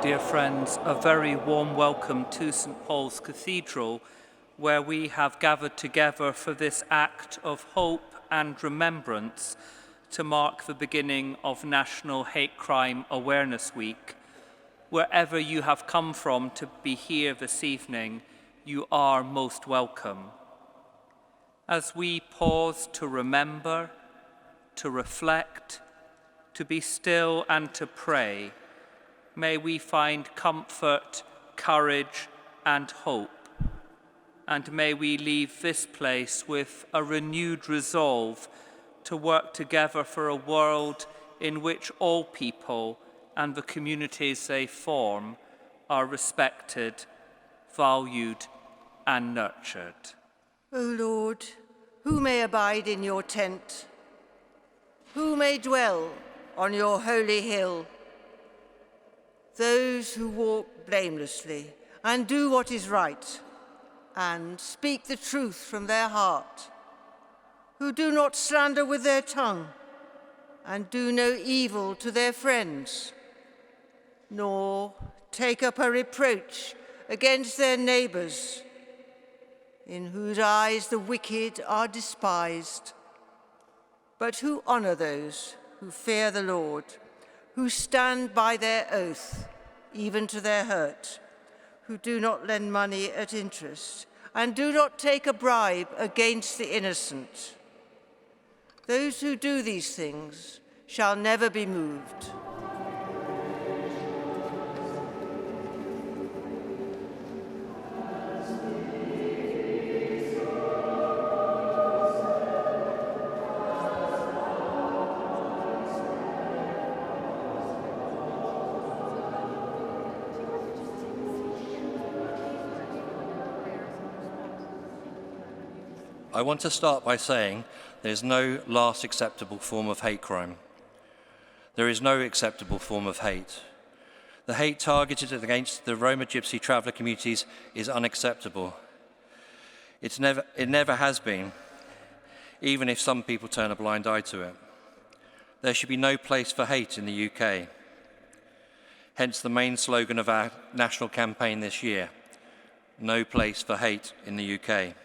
dear friends, a very warm welcome to St. Paul's Cathedral, where we have gathered together for this act of hope and remembrance to mark the beginning of National Hate Crime Awareness Week. Wherever you have come from to be here this evening, you are most welcome. As we pause to remember, to reflect, to be still and to pray, may we find comfort, courage, and hope. And may we leave this place with a renewed resolve to work together for a world in which all people and the communities they form are respected, valued, and nurtured. O Lord, who may abide in your tent? Who may dwell on your holy hill? Those who walk blamelessly and do what is right and speak the truth from their heart, who do not slander with their tongue and do no evil to their friends, nor take up a reproach against their neighbors, in whose eyes the wicked are despised, but who honor those who fear the Lord, who stand by their oath, even to their hurt, who do not lend money at interest, and do not take a bribe against the innocent. Those who do these things shall never be moved. I want to start by saying there is no last acceptable form of hate crime. There is no acceptable form of hate. The hate targeted against the Roma Gypsy Traveller communities is unacceptable. It never has been, even if some people turn a blind eye to it. There should be no place for hate in the UK. Hence the main slogan of our national campaign this year, no place for hate in the UK.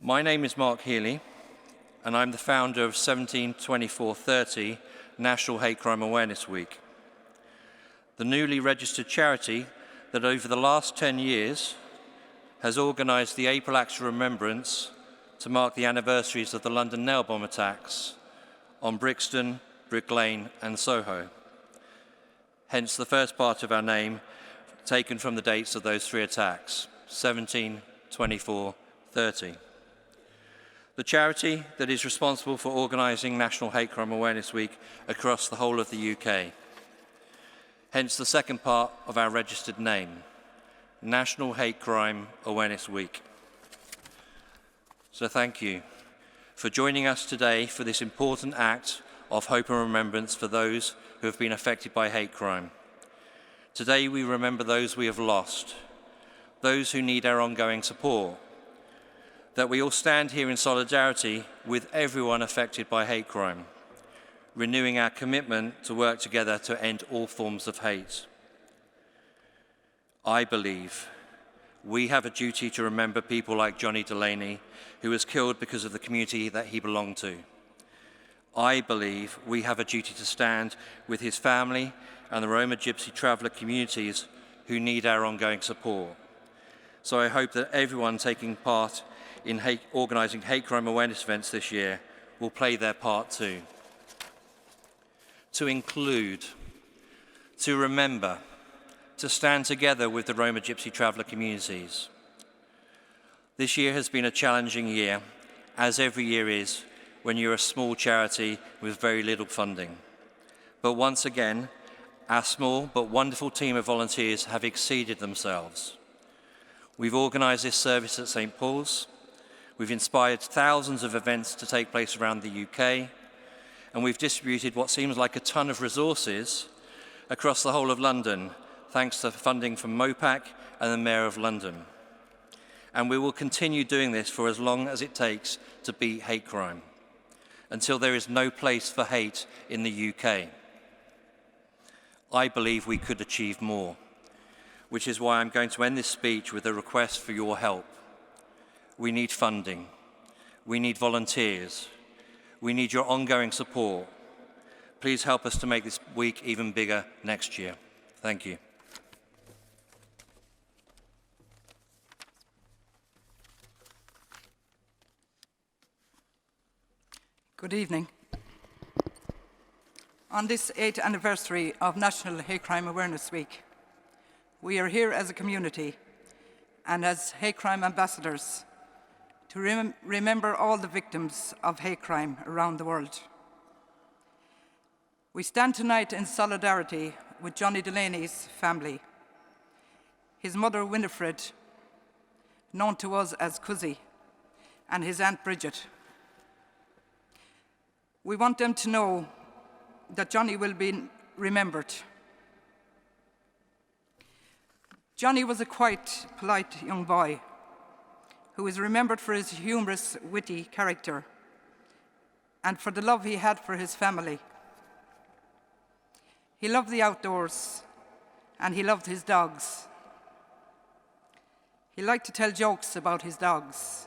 My name is Mark Healy, and I'm the founder of 172430 National Hate Crime Awareness Week, the newly registered charity that over the last 10 years has organised the April Acts of Remembrance to mark the anniversaries of the London nail bomb attacks on Brixton, Brick Lane and Soho. Hence the first part of our name taken from the dates of those three attacks, 172430. The charity that is responsible for organising National Hate Crime Awareness Week across the whole of the UK. Hence the second part of our registered name, National Hate Crime Awareness Week. So thank you for joining us today for this important act of hope and remembrance for those who have been affected by hate crime. Today we remember those we have lost, those who need our ongoing support, that we all stand here in solidarity with everyone affected by hate crime, renewing our commitment to work together to end all forms of hate. I believe we have a duty to remember people like Johnny Delaney, who was killed because of the community that he belonged to. I believe we have a duty to stand with his family and the Roma Gypsy Traveller communities who need our ongoing support. So I hope that everyone taking part in organising hate crime awareness events this year will play their part too. To include, to remember, to stand together with the Roma Gypsy Traveller communities. This year has been a challenging year, as every year is when you're a small charity with very little funding. But once again, our small but wonderful team of volunteers have exceeded themselves. We've organised this service at St. Paul's. We've inspired thousands of events to take place around the UK, and we've distributed what seems like a ton of resources across the whole of London, thanks to funding from MOPAC and the Mayor of London. And we will continue doing this for as long as it takes to beat hate crime, until there is no place for hate in the UK. I believe we could achieve more, which is why I'm going to end this speech with a request for your help. We need funding. We need volunteers. We need your ongoing support. Please help us to make this week even bigger next year. Thank you. Good evening. On this 8th anniversary of National Hate Crime Awareness Week, we are here as a community and as hate crime ambassadors to remember all the victims of hate crime around the world. We stand tonight in solidarity with Johnny Delaney's family, his mother Winifred, known to us as Cuzzy, and his Aunt Bridget. We want them to know that Johnny will be remembered. Johnny was a quite polite young boy who is remembered for his humorous, witty character and for the love he had for his family. He loved the outdoors and he loved his dogs. He liked to tell jokes about his dogs,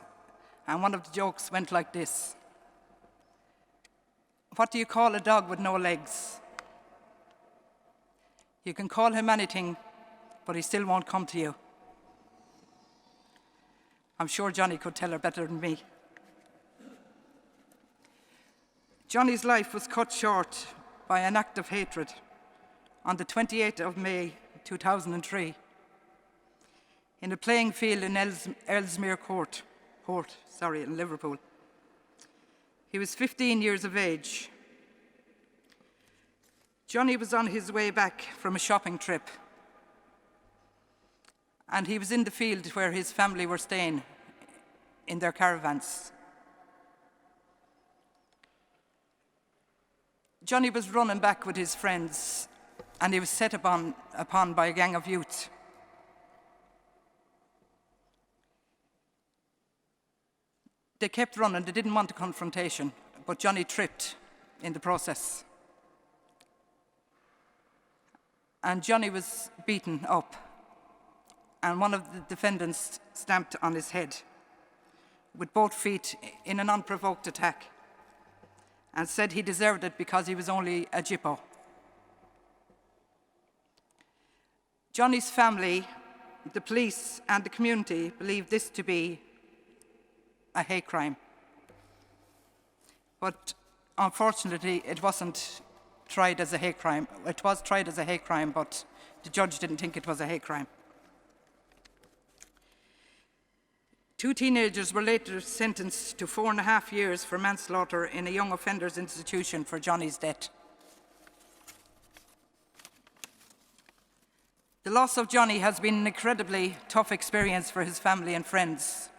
and one of the jokes went like this. What do you call a dog with no legs? You can call him anything, but he still won't come to you. I'm sure Johnny could tell her better than me. Johnny's life was cut short by an act of hatred on the 28th of May 2003 in a playing field in Ellesmere Court in Liverpool. He was 15 years of age. Johnny was on his way back from a shopping trip, and he was in the field where his family were staying in their caravans. Johnny was running back with his friends, and he was set upon by a gang of youth. They kept running. They didn't want a confrontation, but Johnny tripped in the process. And Johnny was beaten up, and one of the defendants stamped on his head with both feet in an unprovoked attack and said he deserved it because he was only a gyppo. Johnny's family, the police, and the community believed this to be a hate crime. But unfortunately, it wasn't tried as a hate crime. It was tried as a hate crime, but the judge didn't think it was a hate crime. 2 teenagers were later sentenced to 4.5 years for manslaughter in a young offenders institution for Johnny's death. The loss of Johnny has been an incredibly tough experience for his family and friends.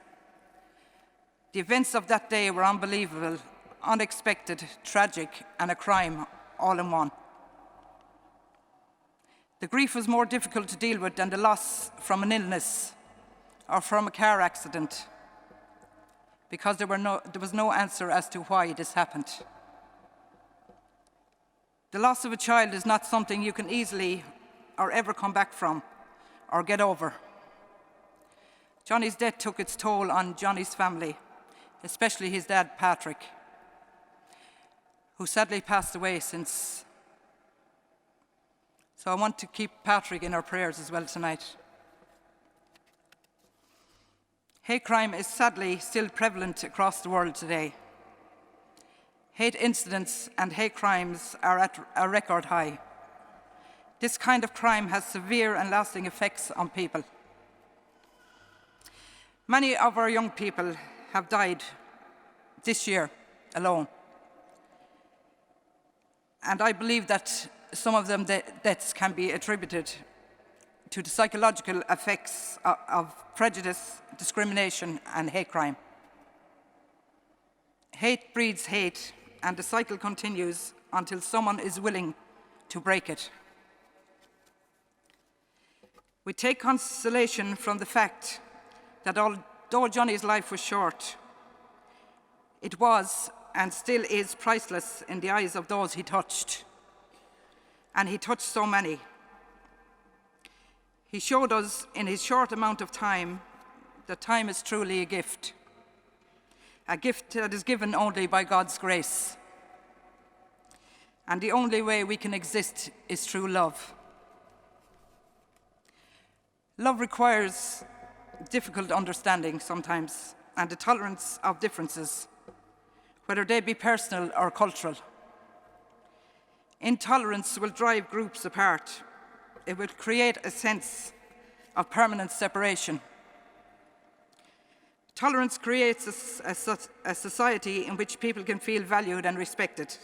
The events of that day were unbelievable, unexpected, tragic, and a crime all in one. The grief was more difficult to deal with than the loss from an illness or from a car accident, because there was no answer as to why this happened. The loss of a child is not something you can easily or ever come back from or get over. Johnny's death took its toll on Johnny's family, especially his dad, Patrick, who sadly passed away since. So I want to keep Patrick in our prayers as well tonight. Hate crime is sadly still prevalent across the world today. Hate incidents and hate crimes are at a record high. This kind of crime has severe and lasting effects on people. Many of our young people have died this year alone. And I believe that some of them deaths can be attributed to the psychological effects of prejudice, discrimination, and hate crime. Hate breeds hate, and the cycle continues until someone is willing to break it. We take consolation from the fact that although Johnny's life was short, it was and still is priceless in the eyes of those he touched. and he touched so many. He showed us in his short amount of time that time is truly a gift that is given only by God's grace. And the only way we can exist is through love. Love requires difficult understanding sometimes and the tolerance of differences, whether they be personal or cultural. Intolerance will drive groups apart. It will create a sense of permanent separation. Tolerance creates a society in which people can feel valued and respected,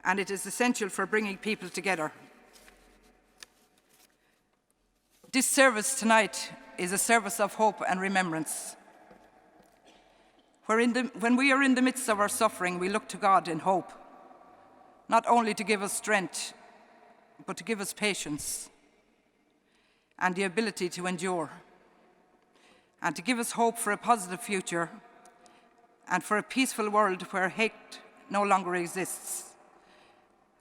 and it is essential for bringing people together. This service tonight is a service of hope and remembrance. When we are in the midst of our suffering, we look to God in hope, not only to give us strength, but to give us patience and the ability to endure, and to give us hope for a positive future and for a peaceful world where hate no longer exists,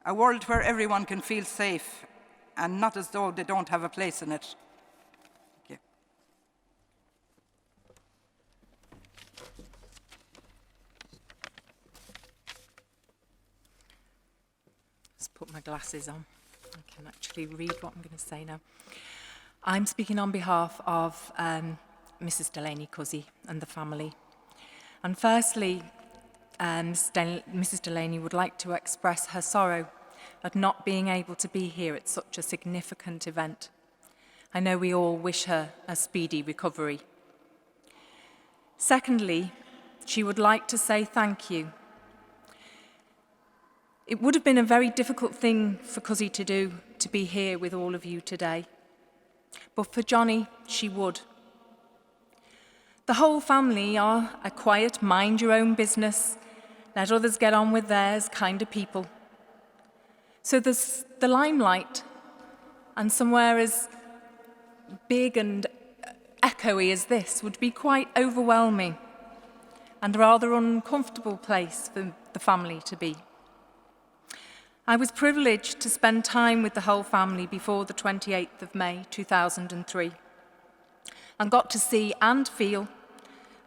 a world where everyone can feel safe and not as though they don't have a place in it. Thank you. Let's put my glasses on. I can actually read what I'm going to say now. I'm speaking on behalf of Mrs. Delaney Cuzzy and the family. And firstly, Mrs. Delaney would like to express her sorrow at not being able to be here at such a significant event. I know we all wish her a speedy recovery. Secondly, she would like to say thank you. It would have been a very difficult thing for Cuzzy to do, to be here with all of you today. But for Johnny, she would. The whole family are a quiet, mind-your-own-business, let others get on with theirs kind of people. So there's the limelight, and somewhere as big and echoey as this would be quite overwhelming and a rather uncomfortable place for the family to be. I was privileged to spend time with the whole family before the 28th of May 2003 and got to see and feel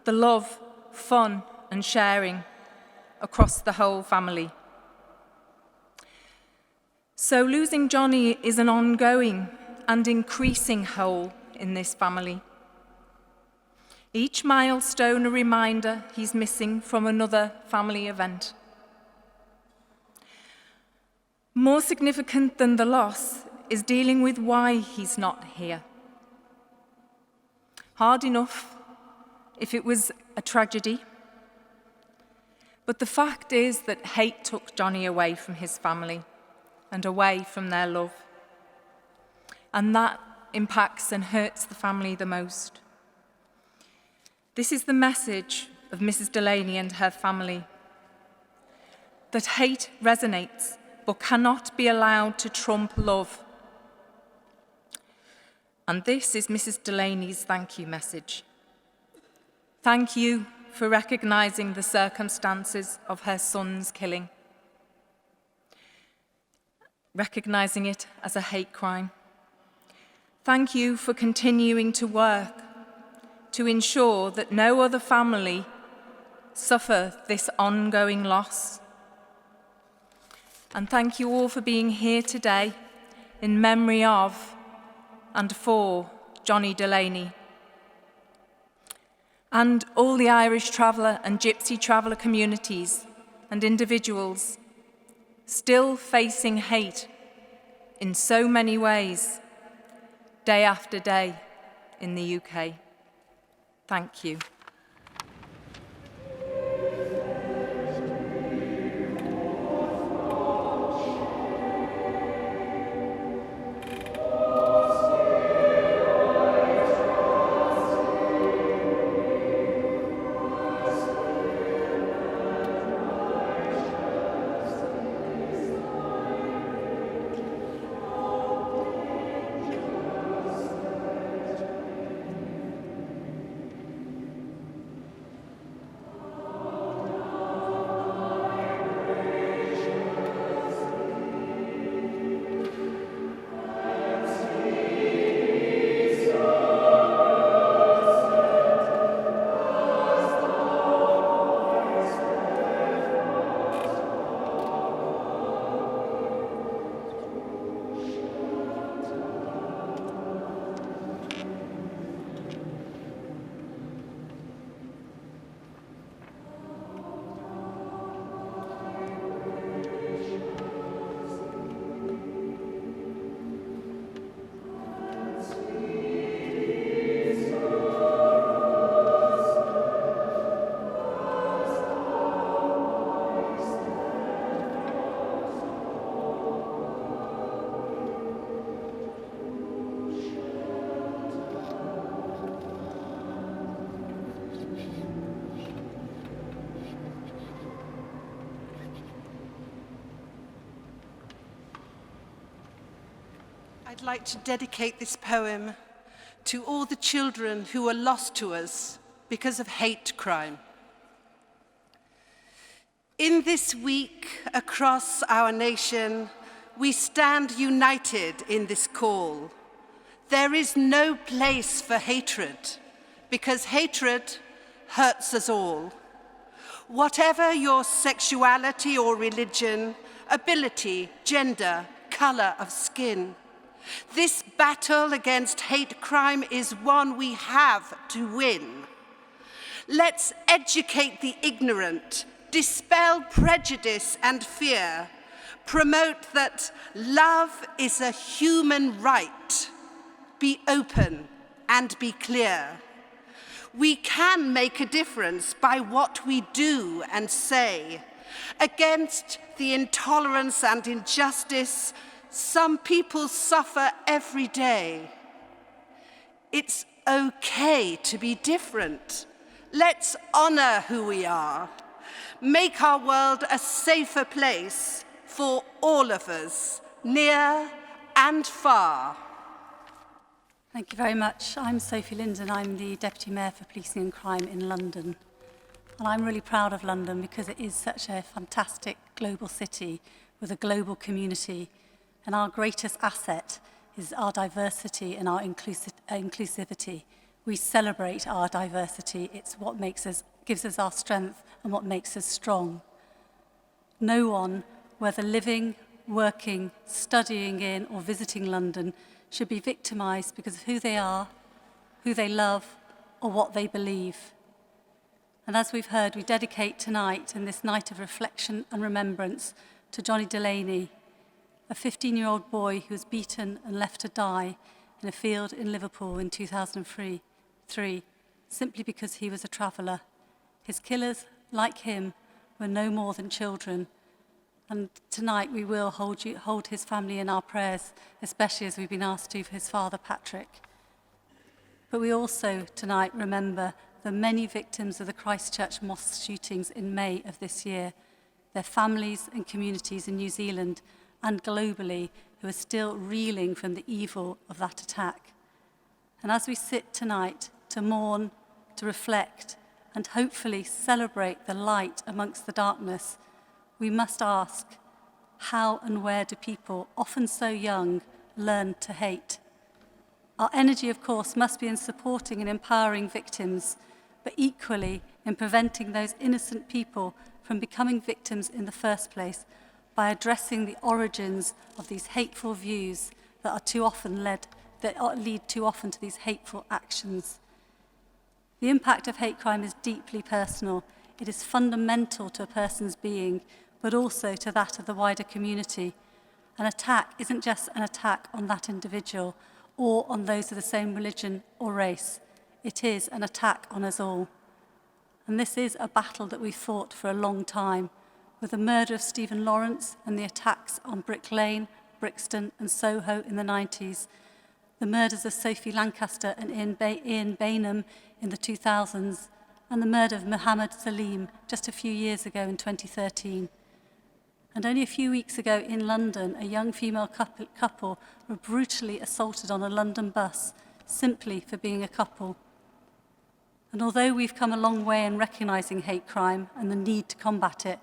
the love, fun and sharing across the whole family. So losing Johnny is an ongoing and increasing hole in this family. Each milestone a reminder he's missing from another family event. More significant than the loss is dealing with why he's not here. Hard enough if it was a tragedy, but the fact is that hate took Johnny away from his family and away from their love. And that impacts and hurts the family the most. This is the message of Mrs. Delaney and her family, that hate resonates but cannot be allowed to trump love. And this is Mrs. Delaney's thank you message. Thank you for recognising the circumstances of her son's killing, recognising it as a hate crime. Thank you for continuing to work to ensure that no other family suffer this ongoing loss. And thank you all for being here today in memory of and for Johnny Delaney. And all the Irish Traveller and Gypsy Traveller communities and individuals still facing hate in so many ways, day after day in the UK. Thank you. I'd like to dedicate this poem to all the children who were lost to us because of hate crime. In this week, across our nation, we stand united in this call. There is no place for hatred, because hatred hurts us all. Whatever your sexuality or religion, ability, gender, color of skin, this battle against hate crime is one we have to win. Let's educate the ignorant, dispel prejudice and fear, promote that love is a human right. Be open and be clear. We can make a difference by what we do and say. Against the intolerance and injustice some people suffer every day. It's okay to be different. Let's honor who we are. Make our world a safer place for all of us, near and far. Thank you very much. I'm Sophie Linden. I'm the Deputy Mayor for Policing and Crime in London. And I'm really proud of London because it is such a fantastic global city with a global community. And our greatest asset is our diversity and our inclusivity. We celebrate our diversity. It's what gives us our strength and what makes us strong. No one, whether living, working, studying in or visiting London, should be victimised because of who they are, who they love, or what they believe. And as we've heard, we dedicate tonight, in this night of reflection and remembrance, to Johnny Delaney, a 15-year-old boy who was beaten and left to die in a field in Liverpool in 2003, simply because he was a traveller. His killers, like him, were no more than children. And tonight we will hold his family in our prayers, especially as we've been asked to for his father, Patrick. But we also tonight remember the many victims of the Christchurch mosque shootings in May of this year, their families and communities in New Zealand and globally who are still reeling from the evil of that attack. And as we sit tonight to mourn, to reflect, and hopefully celebrate the light amongst the darkness, we must ask, how and where do people, often so young, learn to hate? Our energy, of course, must be in supporting and empowering victims, but equally in preventing those innocent people from becoming victims in the first place by addressing the origins of these hateful views that lead too often to these hateful actions. The impact of hate crime is deeply personal. It is fundamental to a person's being, but also to that of the wider community. An attack isn't just an attack on that individual or on those of the same religion or race. It is an attack on us all. And this is a battle that we've fought for a long time. With the murder of Stephen Lawrence and the attacks on Brick Lane, Brixton and Soho in the 90s, the murders of Sophie Lancaster and Ian Bainham in the 2000s, and the murder of Mohammed Salim just a few years ago in 2013. And only a few weeks ago in London, a young female couple were brutally assaulted on a London bus simply for being a couple. And although we've come a long way in recognising hate crime and the need to combat it,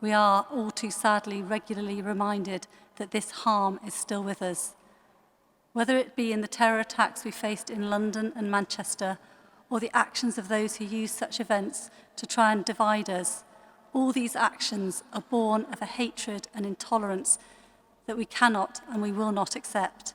we are all too sadly regularly reminded that this harm is still with us. Whether it be in the terror attacks we faced in London and Manchester, or the actions of those who use such events to try and divide us, all these actions are born of a hatred and intolerance that we cannot and we will not accept.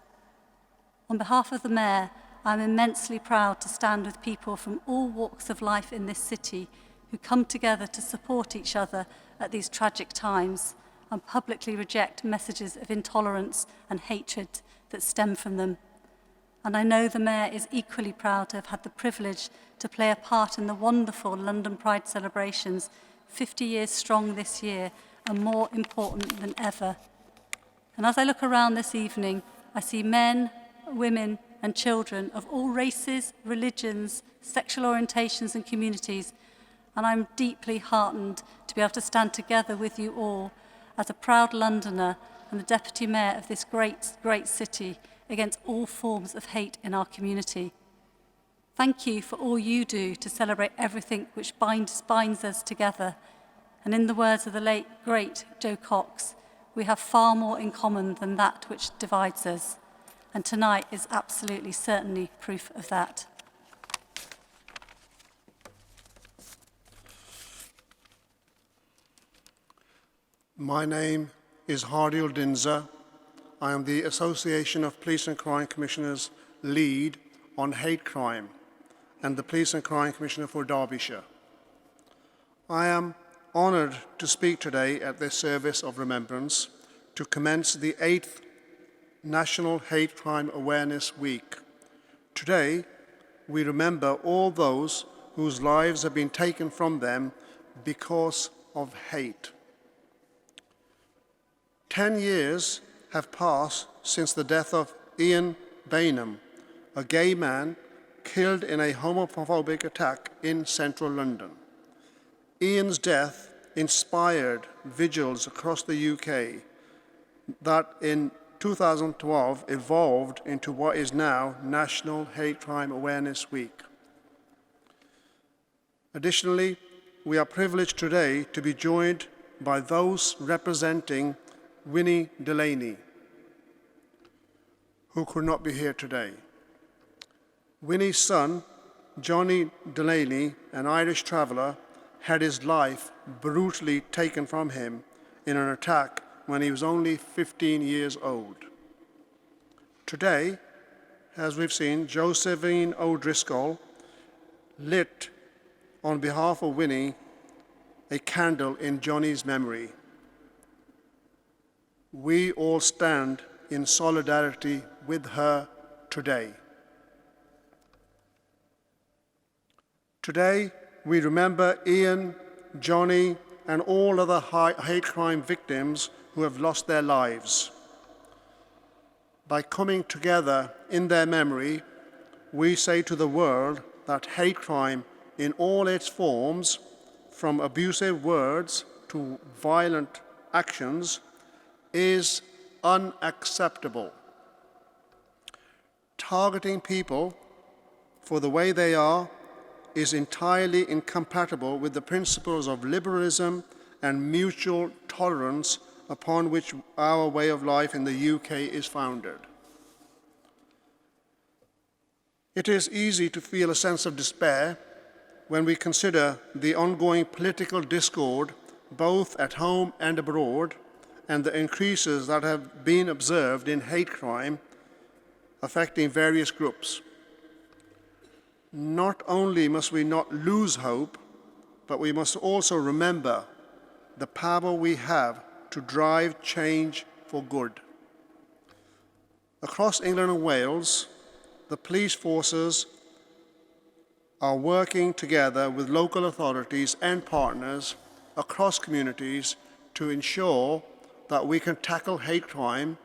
On behalf of the Mayor, I'm immensely proud to stand with people from all walks of life in this city who come together to support each other at these tragic times and publicly reject messages of intolerance and hatred that stem from them. And I know the Mayor is equally proud to have had the privilege to play a part in the wonderful London Pride celebrations, 50 years strong this year and more important than ever. And as I look around this evening, I see men, women and children of all races, religions, sexual orientations and communities, and I'm deeply heartened to be able to stand together with you all as a proud Londoner and the Deputy Mayor of this great, great city against all forms of hate in our community. Thank you for all you do to celebrate everything which binds us together. And in the words of the late, great Joe Cox, we have far more in common than that which divides us. And tonight is absolutely, certainly proof of that. My name is Hardy Uldinza. I am the Association of Police and Crime Commissioners lead on hate crime and the Police and Crime Commissioner for Derbyshire. I am honoured to speak today at this service of remembrance to commence the 8th National Hate Crime Awareness Week. Today, we remember all those whose lives have been taken from them because of hate. 10 years have passed since the death of Ian Bainham, a gay man killed in a homophobic attack in central London. Ian's death inspired vigils across the UK that in 2012 evolved into what is now National Hate Crime Awareness Week. Additionally, we are privileged today to be joined by those representing Johnny Delaney, who could not be here today. Winnie's son, Johnny Delaney, an Irish traveller, had his life brutally taken from him in an attack when he was only 15 years old. Today, as we've seen, Josephine O'Driscoll lit, on behalf of Winnie, a candle in Johnny's memory. We all stand in solidarity with her today. Today, we remember Ian, Johnny, and all other hate crime victims who have lost their lives. By coming together in their memory, we say to the world that hate crime in all its forms, from abusive words to violent actions, is unacceptable. Targeting people for the way they are is entirely incompatible with the principles of liberalism and mutual tolerance upon which our way of life in the UK is founded. It is easy to feel a sense of despair when we consider the ongoing political discord, both at home and abroad, and the increases that have been observed in hate crime affecting various groups. Not only must we not lose hope, but we must also remember the power we have to drive change for good. Across England and Wales, the police forces are working together with local authorities and partners across communities to ensure that we can tackle hate crime,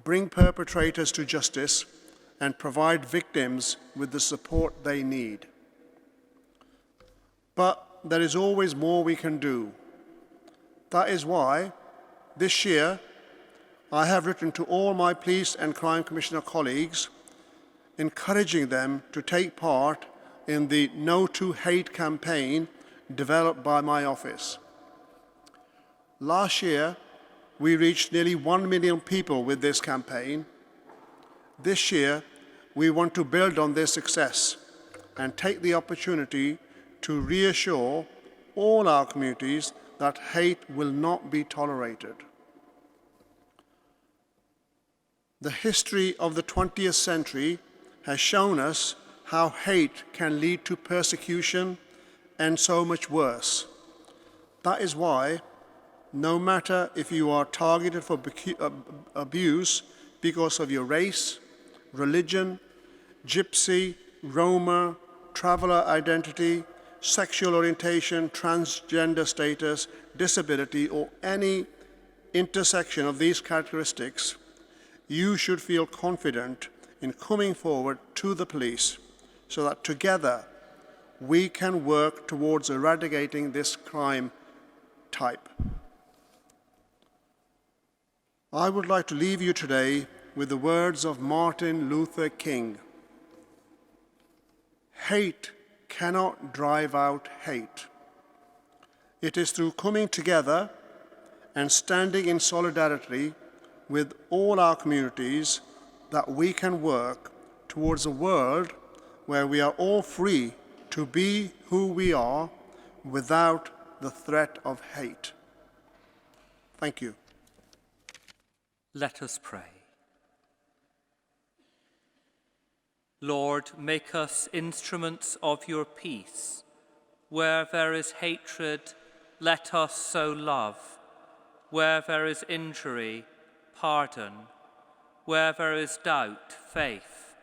bring perpetrators to justice, and provide victims with the support they need. But there is always more we can do. That is why, this year, I have written to all my Police and Crime Commissioner colleagues, encouraging them to take part in the No to Hate campaign developed by my office. Last year, we reached nearly 1 million people with this campaign. This year, we want to build on this success and take the opportunity to reassure all our communities that hate will not be tolerated. The history of the 20th century has shown us how hate can lead to persecution and so much worse. That is why, no matter if you are targeted for abuse because of your race, religion, gypsy, Roma, traveller identity, sexual orientation, transgender status, disability, or any intersection of these characteristics, you should feel confident in coming forward to the police so that together we can work towards eradicating this crime type. I would like to leave you today with the words of Martin Luther King. Hate cannot drive out hate. It is through coming together and standing in solidarity with all our communities that we can work towards a world where we are all free to be who we are without the threat of hate. Thank you. Let us pray. Lord, make us instruments of your peace. Where there is hatred, let us sow love. Where there is injury, pardon. Where there is doubt, faith.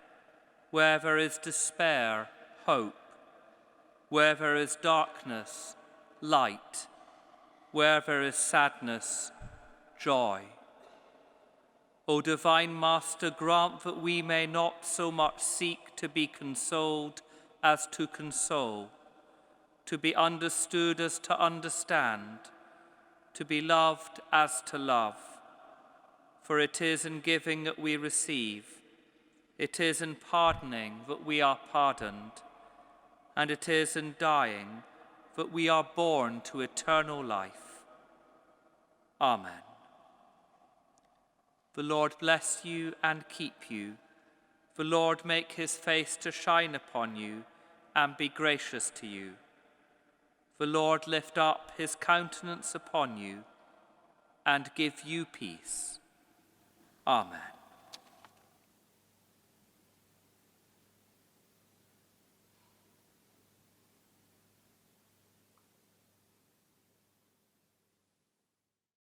Where there is despair, hope. Where there is darkness, light. Where there is sadness, joy. O divine Master, grant that we may not so much seek to be consoled as to console, to be understood as to understand, to be loved as to love. For it is in giving that we receive, it is in pardoning that we are pardoned, and it is in dying that we are born to eternal life. Amen. The Lord bless you and keep you. The Lord make his face to shine upon you and be gracious to you. The Lord lift up his countenance upon you and give you peace. Amen.